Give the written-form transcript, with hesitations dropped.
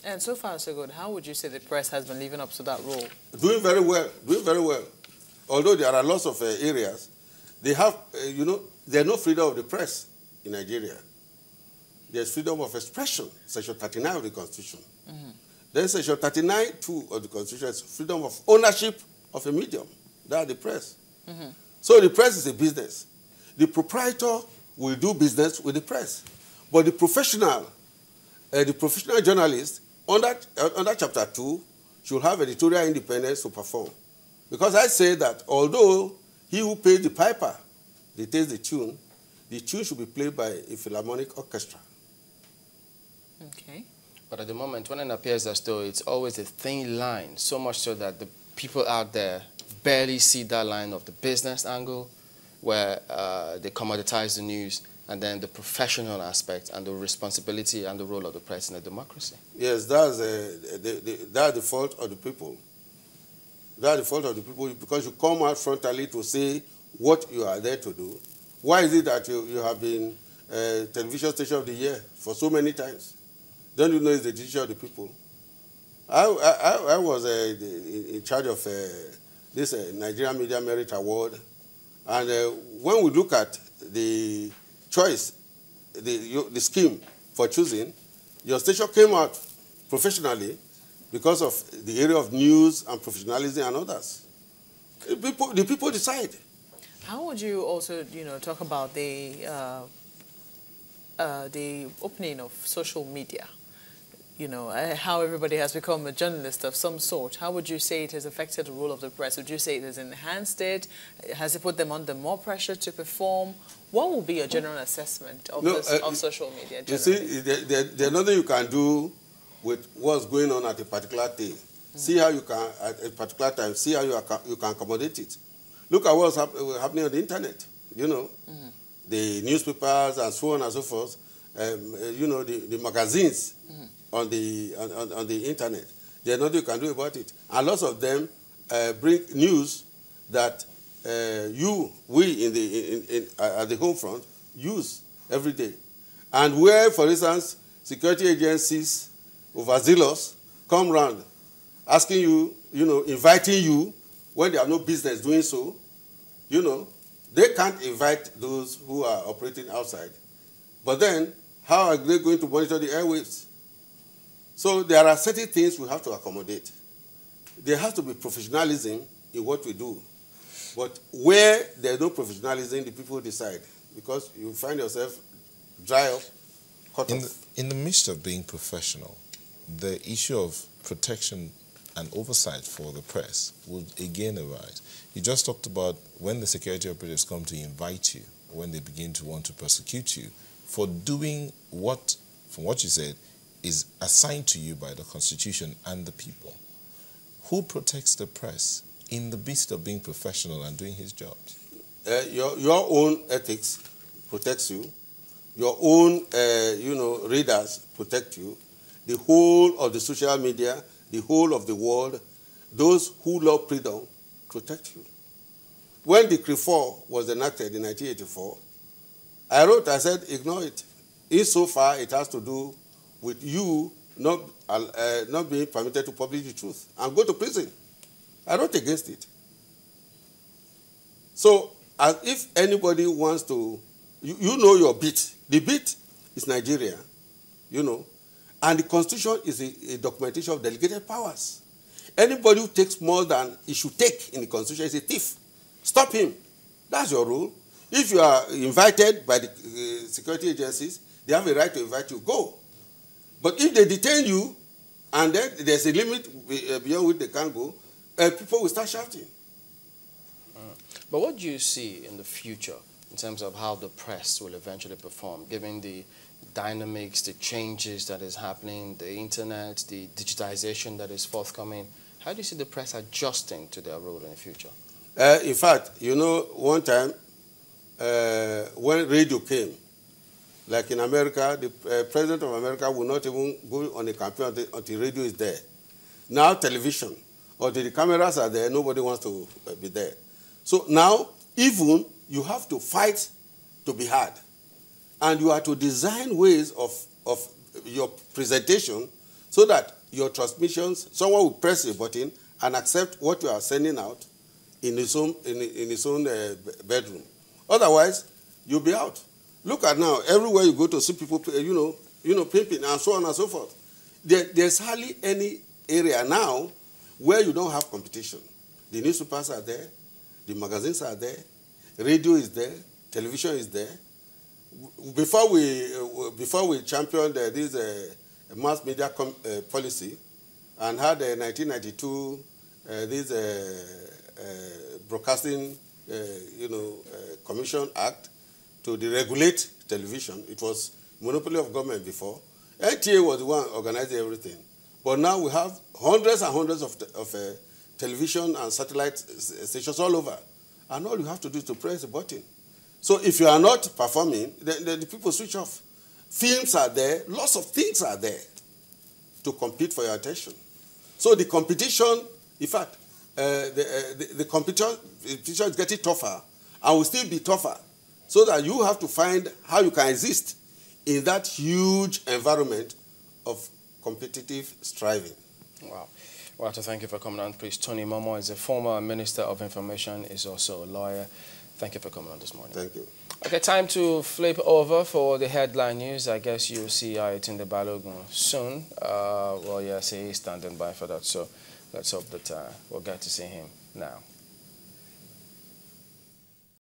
And so far, so good. How would you say the press has been living up to that role? Doing very well, doing very well. Although there are lots of areas, they have, there's no freedom of the press in Nigeria. There's freedom of expression, Section 39 of the Constitution. Mm-hmm. Then Section 39(2) of the Constitution is freedom of ownership of a medium. That's the press. Mm-hmm. So the press is a business. The proprietor will do business with the press. But the professional journalist under Chapter 2 should have editorial independence to perform. Because I say that although he who pays the piper dictates the tune should be played by a philharmonic orchestra. Okay. But at the moment, when it appears as though it's always a thin line, so much so that the people out there barely see that line of the business angle where they commoditize the news, and then the professional aspect and the responsibility and the role of the press in a democracy. Yes, that's the fault of the people. That's the fault of the people because you come out frontally to say what you are there to do. Why is it that you have been television station of the year for so many times? Don't you know it's the decision of the people? I was in charge of this Nigerian Media Merit Award, and when we look at the choice, the scheme for choosing, your station came out professionally because of the area of news and professionalism and others. The people decide. How would you also, talk about the opening of social media? How everybody has become a journalist of some sort. How would you say it has affected the role of the press? Would you say it has enhanced it? Has it put them under more pressure to perform? What will be your general assessment of, of social media? You see, there's nothing you can do with what's going on at a particular day. See how you can, at a particular time, see how you can accommodate it. Look at what's happening on the internet, the newspapers and so on and so forth, the magazines on the internet. There's nothing you can do about it. And lots of them bring news that we at the home front use every day. And where, for instance, security agencies overzealous come round asking you, inviting you when they have no business doing so, they can't invite those who are operating outside. But then, how are they going to monitor the airwaves? So there are certain things we have to accommodate. There has to be professionalism in what we do. But where there's no professionalism, the people decide. Because you find yourself dry up, cut off. In the midst of being professional, the issue of protection and oversight for the press will again arise. You just talked about when the security operatives come to invite you, when they begin to want to prosecute you for doing what, from what you said, is assigned to you by the Constitution and the people. Who protects the press in the midst of being professional and doing his job? Your own ethics protects you. Your own, readers protect you. The whole of the social media, the whole of the world, those who love freedom protect you. When Decree 4 was enacted in 1984, I said, ignore it. Insofar it has to do with you not being permitted to publish the truth and go to prison. I wrote against it. So, as if anybody wants to, you know your beat. The beat is Nigeria, and the Constitution is a documentation of delegated powers. Anybody who takes more than he should take in the Constitution is a thief. Stop him. That's your rule. If you are invited by the security agencies, they have a right to invite you. Go. But if they detain you, and then there's a limit beyond which they can't go, people will start shouting. But what do you see in the future in terms of how the press will eventually perform, given the dynamics, the changes that is happening, the internet, the digitization that is forthcoming? How do you see the press adjusting to their role in the future? In fact, one time when radio came, like in America, the president of America will not even go on a campaign until radio is there. Now television, until the cameras are there, nobody wants to be there. So now, even you have to fight to be heard. And you have to design ways of your presentation so that your transmissions, someone will press a button and accept what you are sending out in his own, in his own bedroom. Otherwise, you'll be out. Look at now, everywhere you go to see people, pimping and so on and so forth. There's hardly any area now where you don't have competition. The newspapers are there, the magazines are there, radio is there, television is there. Before we championed this mass media policy and had a 1992 Broadcasting Commission Act to deregulate television. It was monopoly of government before. NTA was the one organizing everything. But now we have hundreds and hundreds of television and satellite stations all over. And all you have to do is to press the button. So if you are not performing, then the people switch off. Films are there. Lots of things are there to compete for your attention. So the competition, in fact, the competition is getting tougher and will still be tougher, so that you have to find how you can exist in that huge environment of competitive striving. Wow. Well, I have to thank you for coming on, please. Tony Momoh is a former Minister of Information, is also a lawyer. Thank you for coming on this morning. Thank you. Okay, time to flip over for the headline news. I guess you'll see Ayotunde Balogun soon. Well, yes, he is standing by for that, so let's hope that we'll get to see him now.